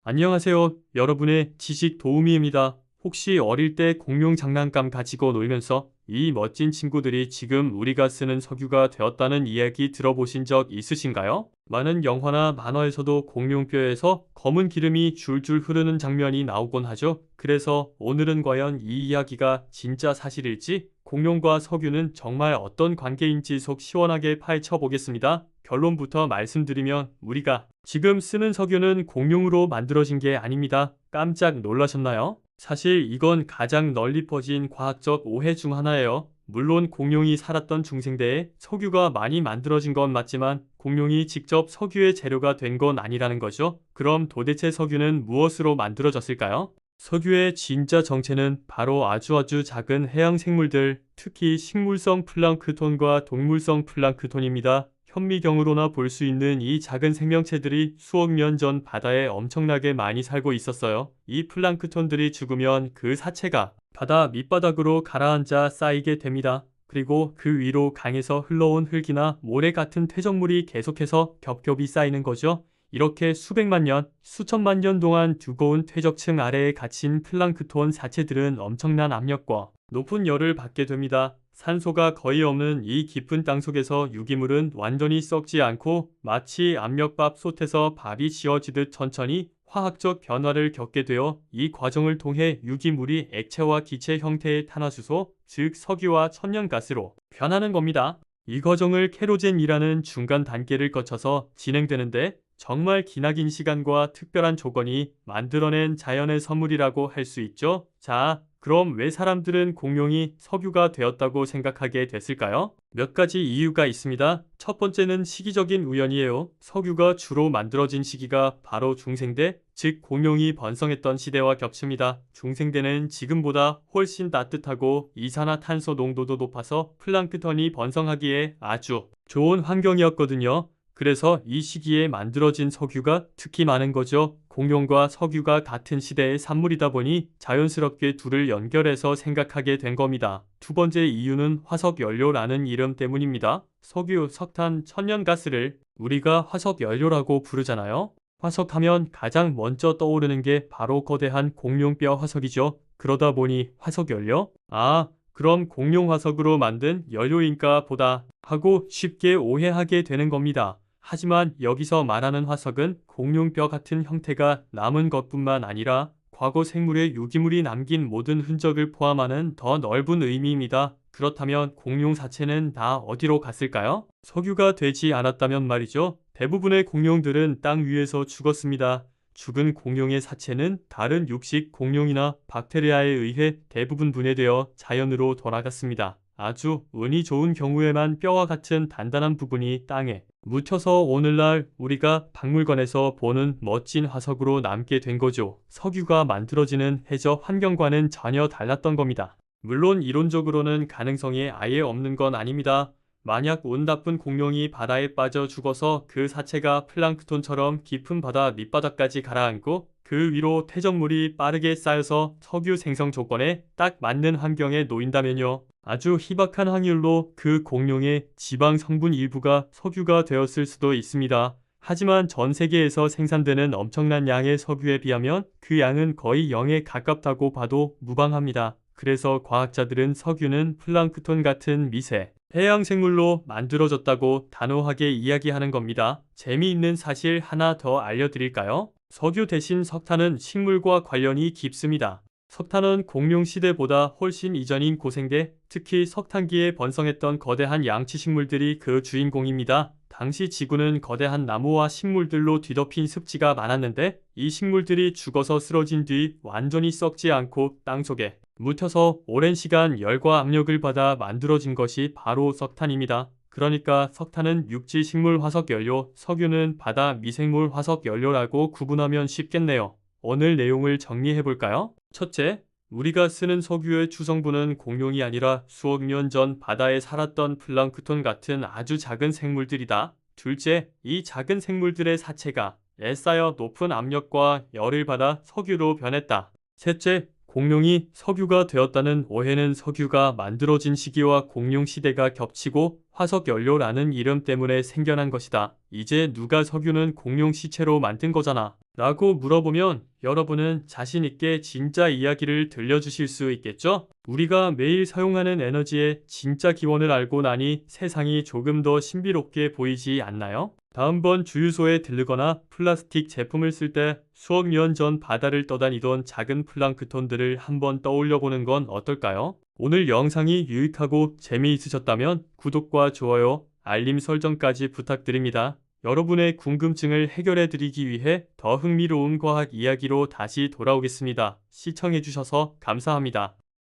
안녕하세요. 여러분의 지식 도우미입니다. 혹시 어릴 때 공룡 장난감 가지고 놀면서 이 멋진 친구들이 지금 우리가 쓰는 석유가 되었다는 이야기 들어보신 적 있으신가요? 많은 영화나 만화에서도 공룡뼈에서 검은 기름이 줄줄 흐르는 장면이 나오곤 하죠. 그래서 오늘은 과연 이 이야기가 진짜 사실일지, 공룡과 석유는 정말 어떤 관계인지 속 시원하게 파헤쳐 보겠습니다. 결론부터 말씀드리면 우리가 지금 쓰는 석유는 공룡으로 만들어진 게 아닙니다. 깜짝 놀라셨나요? 사실 이건 가장 널리 퍼진 과학적 오해 중 하나예요. 물론 공룡이 살았던 중생대에 석유가 많이 만들어진 건 맞지만 공룡이 직접 석유의 재료가 된 건 아니라는 거죠. 그럼 도대체 석유는 무엇으로 만들어졌을까요? 석유의 진짜 정체는 바로 아주 작은 해양 생물들, 특히 식물성 플랑크톤과 동물성 플랑크톤입니다. 현미경으로나 볼 수 있는 이 작은 생명체들이 수억 년 전 바다에 엄청나게 많이 살고 있었어요. 이 플랑크톤들이 죽으면 그 사체가 바다 밑바닥으로 가라앉아 쌓이게 됩니다. 그리고 그 위로 강에서 흘러온 흙이나 모래 같은 퇴적물이 계속해서 겹겹이 쌓이는 거죠. 이렇게 수백만 년, 수천만 년 동안 두꺼운 퇴적층 아래에 갇힌 플랑크톤 사체들은 엄청난 압력과 높은 열을 받게 됩니다. 산소가 거의 없는 이 깊은 땅속에서 유기물은 완전히 썩지 않고 마치 압력밥솥에서 밥이 지어지듯 천천히 화학적 변화를 겪게 되어 이 과정을 통해 유기물이 액체와 기체 형태의 탄화수소, 즉 석유와 천연가스로 변하는 겁니다. 이 과정을 케로젠이라는 중간 단계를 거쳐서 진행되는데 정말 기나긴 시간과 특별한 조건이 만들어낸 자연의 선물이라고 할 수 있죠. 자, 그럼 왜 사람들은 공룡이 석유가 되었다고 생각하게 됐을까요? 몇 가지 이유가 있습니다. 첫 번째는 시기적인 우연이에요. 석유가 주로 만들어진 시기가 바로 중생대, 즉 공룡이 번성했던 시대와 겹칩니다. 중생대는 지금보다 훨씬 따뜻하고 이산화탄소 농도도 높아서 플랑크톤이 번성하기에 아주 좋은 환경이었거든요. 그래서 이 시기에 만들어진 석유가 특히 많은 거죠. 공룡과 석유가 같은 시대의 산물이다 보니 자연스럽게 둘을 연결해서 생각하게 된 겁니다. 두 번째 이유는 화석연료라는 이름 때문입니다. 석유, 석탄, 천연가스를 우리가 화석연료라고 부르잖아요. 화석하면 가장 먼저 떠오르는 게 바로 거대한 공룡뼈 화석이죠. 그러다 보니 화석연료? 아, 그럼 공룡 화석으로 만든 연료인가 보다 하고 쉽게 오해하게 되는 겁니다. 하지만 여기서 말하는 화석은 공룡뼈 같은 형태가 남은 것뿐만 아니라 과거 생물의 유기물이 남긴 모든 흔적을 포함하는 더 넓은 의미입니다. 그렇다면 공룡 사체는 다 어디로 갔을까요? 석유가 되지 않았다면 말이죠. 대부분의 공룡들은 땅 위에서 죽었습니다. 죽은 공룡의 사체는 다른 육식 공룡이나 박테리아에 의해 대부분 분해되어 자연으로 돌아갔습니다. 아주 운이 좋은 경우에만 뼈와 같은 단단한 부분이 땅에 묻혀서 오늘날 우리가 박물관에서 보는 멋진 화석으로 남게 된 거죠. 석유가 만들어지는 해적 환경과는 전혀 달랐던 겁니다. 물론 이론적으로는 가능성이 아예 없는 건 아닙니다. 만약 운 나쁜 공룡이 바다에 빠져 죽어서 그 사체가 플랑크톤처럼 깊은 바다 밑바닥까지 가라앉고 그 위로 퇴적물이 빠르게 쌓여서 석유 생성 조건에 딱 맞는 환경에 놓인다면요. 아주 희박한 확률로 그 공룡의 지방 성분 일부가 석유가 되었을 수도 있습니다. 하지만 전 세계에서 생산되는 엄청난 양의 석유에 비하면 그 양은 거의 0에 가깝다고 봐도 무방합니다. 그래서 과학자들은 석유는 플랑크톤 같은 미세 해양 생물로 만들어졌다고 단호하게 이야기하는 겁니다. 재미있는 사실 하나 더 알려드릴까요? 석유 대신 석탄은 식물과 관련이 깊습니다. 석탄은 공룡 시대보다 훨씬 이전인 고생대, 특히 석탄기에 번성했던 거대한 양치식물들이 그 주인공입니다. 당시 지구는 거대한 나무와 식물들로 뒤덮인 습지가 많았는데 이 식물들이 죽어서 쓰러진 뒤 완전히 썩지 않고 땅속에 묻혀서 오랜 시간 열과 압력을 받아 만들어진 것이 바로 석탄입니다. 그러니까 석탄은 육지 식물 화석 연료, 석유는 바다 미생물 화석 연료라고 구분하면 쉽겠네요. 오늘 내용을 정리해 볼까요? 첫째, 우리가 쓰는 석유의 주성분은 공룡이 아니라 수억 년 전 바다에 살았던 플랑크톤 같은 아주 작은 생물들이다. 둘째, 이 작은 생물들의 사체가 애써여 높은 압력과 열을 받아 석유로 변했다. 셋째, 공룡이 석유가 되었다는 오해는 석유가 만들어진 시기와 공룡 시대가 겹치고 화석 연료라는 이름 때문에 생겨난 것이다. 이제 누가 석유는 공룡 시체로 만든 거잖아 라고 물어보면 여러분은 자신 있게 진짜 이야기를 들려주실 수 있겠죠? 우리가 매일 사용하는 에너지의 진짜 기원을 알고 나니 세상이 조금 더 신비롭게 보이지 않나요? 다음번 주유소에 들르거나 플라스틱 제품을 쓸 때 수억 년 전 바다를 떠다니던 작은 플랑크톤들을 한번 떠올려 보는 건 어떨까요? 오늘 영상이 유익하고 재미있으셨다면 구독과 좋아요, 알림 설정까지 부탁드립니다. 여러분의 궁금증을 해결해 드리기 위해 더 흥미로운 과학 이야기로 다시 돌아오겠습니다. 시청해주셔서 감사합니다.